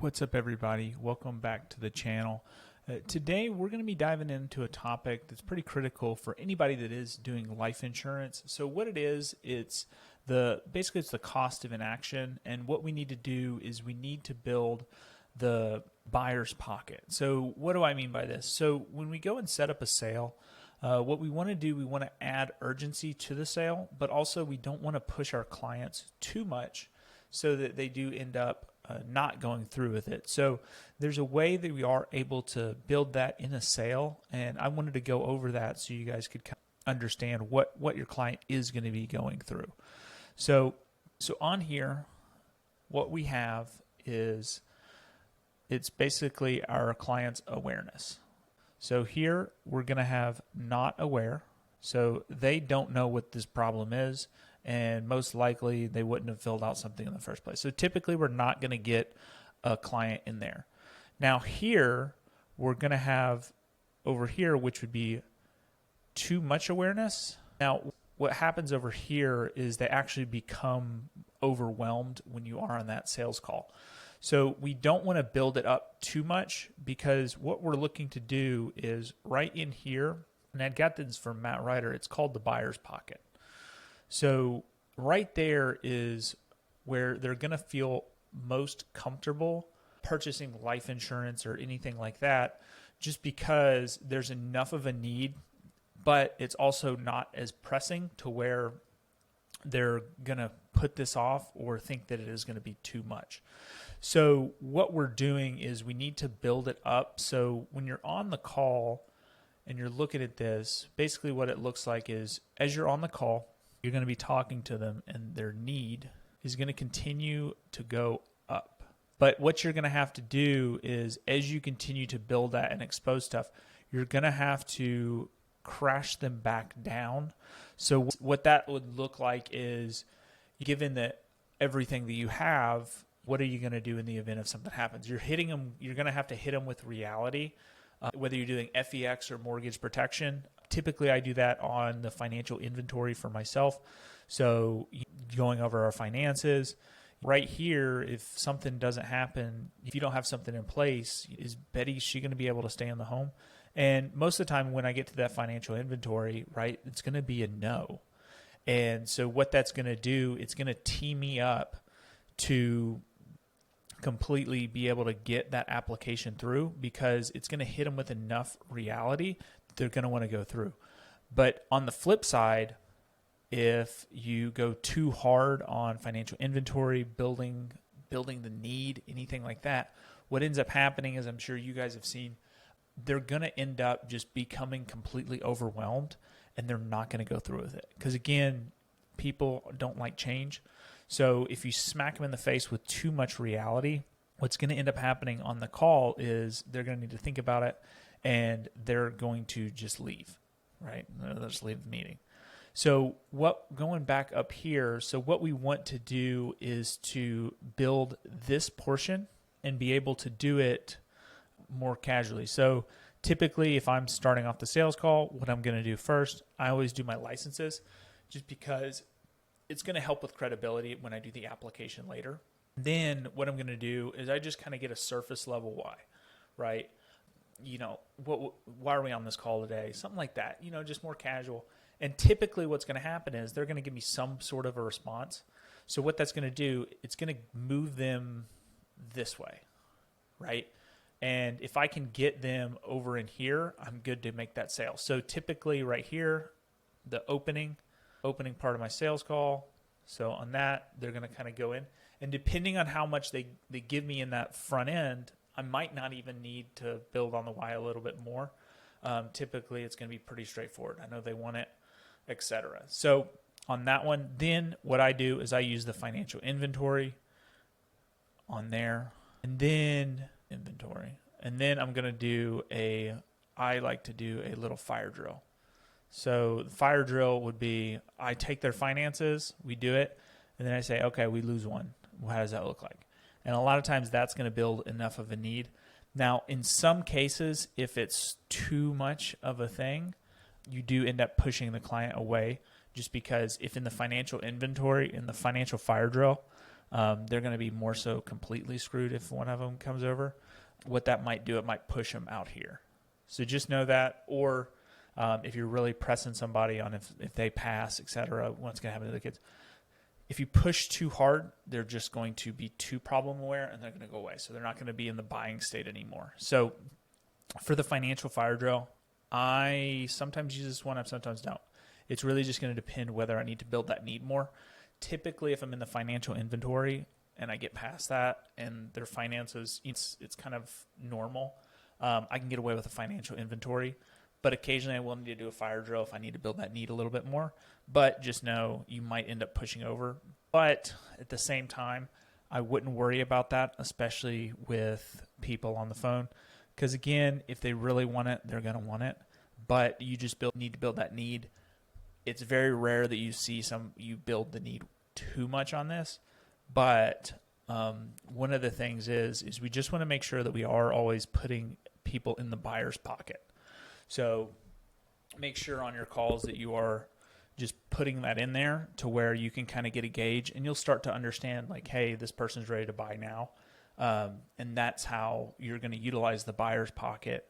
What's up, everybody? Welcome back to the channel. Today we're going to be diving into a topic that's pretty critical for anybody that is doing life insurance. So what it is, basically it's the cost of inaction, and what we need to do is we need to build the buyer's pocket. So what do I mean by this? So when we go and set up a sale, what we want to do, we want to add urgency to the sale, but also we don't want to push our clients too much so that they do end up not going through with it. So there's a way that we are able to build that in a sale, and I wanted to go over that so you guys could kind of understand what your client is going to be going through. So on here, what we have is it's basically our client's awareness. So here we're going to have not aware, so they don't know what this problem is, and most likely they wouldn't have filled out something in the first place. So typically we're not going to get a client in there. Now here we're going to have over here, which would be too much awareness. Now what happens over here is they actually become overwhelmed when you are on that sales call. So we don't want to build it up too much, because what we're looking to do is right in here, and I got this from Matt Ryder, it's called the buyer's pocket. So right there is where they're going to feel most comfortable purchasing life insurance or anything like that, just because there's enough of a need, but it's also not as pressing to where they're going to put this off or think that it is going to be too much. So what we're doing is we need to build it up. So when you're on the call and you're looking at this, basically what it looks like is as you're on the call, you're going to be talking to them, and their need is going to continue to go up. But what you're going to have to do is, as you continue to build that and expose stuff, you're going to have to crash them back down. So what that would look like is, given that everything that you have, what are you going to do in the event of something happens? You're hitting them. You're going to have to hit them with reality, whether you're doing FEX or mortgage protection. Typically, I do that on the financial inventory for myself. So going over our finances. Right here, if something doesn't happen, if you don't have something in place, is she going to be able to stay in the home? And most of the time when I get to that financial inventory, right, it's going to be a no. And so what that's going to do, it's going to tee me up to completely be able to get that application through, because it's going to hit them with enough reality that they're going to want to go through. But on the flip side, if you go too hard on financial inventory, building the need, anything like that, what ends up happening is, I'm sure you guys have seen, they're going to end up just becoming completely overwhelmed, and they're not going to go through with it. Because again, people don't like change. So if you smack them in the face with too much reality, what's going to end up happening on the call is they're going to need to think about it, and they're going to just leave, right? They'll just leave the meeting. So going back up here, so what we want to do is to build this portion and be able to do it more casually. So typically, if I'm starting off the sales call, what I'm going to do first, I always do my licenses, just because it's going to help with credibility when I do the application later. Then what I'm going to do is I just kind of get a surface level why, right? Why are we on this call today? Something like that, just more casual. And typically what's going to happen is they're going to give me some sort of a response. So what that's going to do, it's going to move them this way, right? And if I can get them over in here, I'm good to make that sale. So typically right here, the opening part of my sales call. So on that, they're going to kind of go in. And depending on how much they give me in that front end, I might not even need to build on the why a little bit more. Typically, it's going to be pretty straightforward. I know they want it, etc. So on that one, then what I do is I use the financial inventory on there, and then inventory. And then I'm going to do I like to do a little fire drill. So the fire drill would be, I take their finances, we do it, and then I say, okay, we lose one. How does that look like? And a lot of times that's going to build enough of a need. Now, in some cases, if it's too much of a thing, you do end up pushing the client away, just because if in the financial inventory, in the financial fire drill, they're going to be more so completely screwed if one of them comes over. What that might do, it might push them out here. So just know that. Or if you're really pressing somebody on if they pass, etc., what's going to happen to the kids. If you push too hard, they're just going to be too problem aware and they're going to go away. So they're not going to be in the buying state anymore. So for the financial fire drill, I sometimes use this one, I sometimes don't. It's really just going to depend whether I need to build that need more. Typically, if I'm in the financial inventory and I get past that and their finances, it's kind of normal, I can get away with a financial inventory. But occasionally I will need to do a fire drill if I need to build that need a little bit more. But just know you might end up pushing over. But at the same time, I wouldn't worry about that, especially with people on the phone. Because again, if they really want it, they're going to want it. But you just need to build that need. It's very rare that you see you build the need too much on this. But one of the things is we just want to make sure that we are always putting people in the buyer's pocket. So make sure on your calls that you are just putting that in there to where you can kind of get a gauge and you'll start to understand like, hey, this person's ready to buy now. And that's how you're going to utilize the buyer's pocket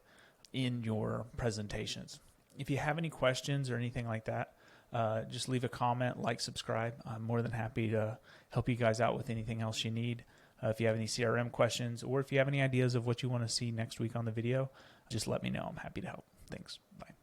in your presentations. If you have any questions or anything like that, just leave a comment, like, subscribe. I'm more than happy to help you guys out with anything else you need. If you have any CRM questions or if you have any ideas of what you want to see next week on the video, just let me know. I'm happy to help. Thanks. Bye.